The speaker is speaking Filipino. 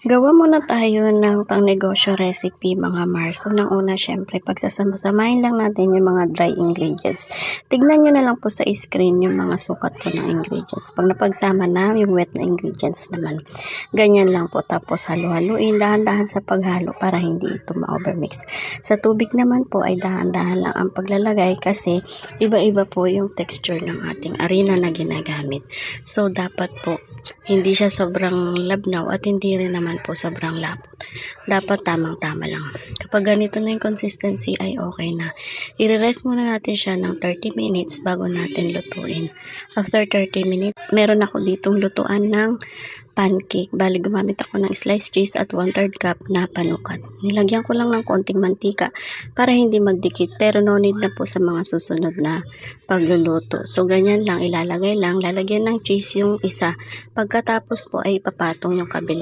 Gawa muna tayo ng pangnegosyo recipe mga Mars. Unang una syempre pagsasama-samahin lang natin yung mga dry ingredients. Tignan nyo na lang po sa screen yung mga sukat po ng ingredients. Pag napagsama na yung wet na ingredients naman, ganyan lang po. Tapos halo-haluin, dahan-dahan sa paghalo para hindi ito ma-overmix. Sa tubig naman po ay dahan-dahan lang ang paglalagay kasi iba-iba po yung texture ng ating arena na ginagamit. So dapat po hindi siya sobrang labnaw at hindi rin naman po sobrang lapot. Dapat tamang-tama lang. Kapag ganito na yung consistency ay okay na. I-rest muna natin siya ng 30 minutes bago natin lutuin. After 30 minutes, meron ako ditong lutuan ng pancake. Bali, gumamit ako ng sliced cheese at 1/3 cup na panukat. Nilagyan ko lang ng konting mantika para hindi magdikit. Pero no need na po sa mga susunod na pagluluto. So, ganyan lang. Ilalagay lang. Lalagyan ng cheese yung isa. Pagkatapos po ay papatong yung kabilang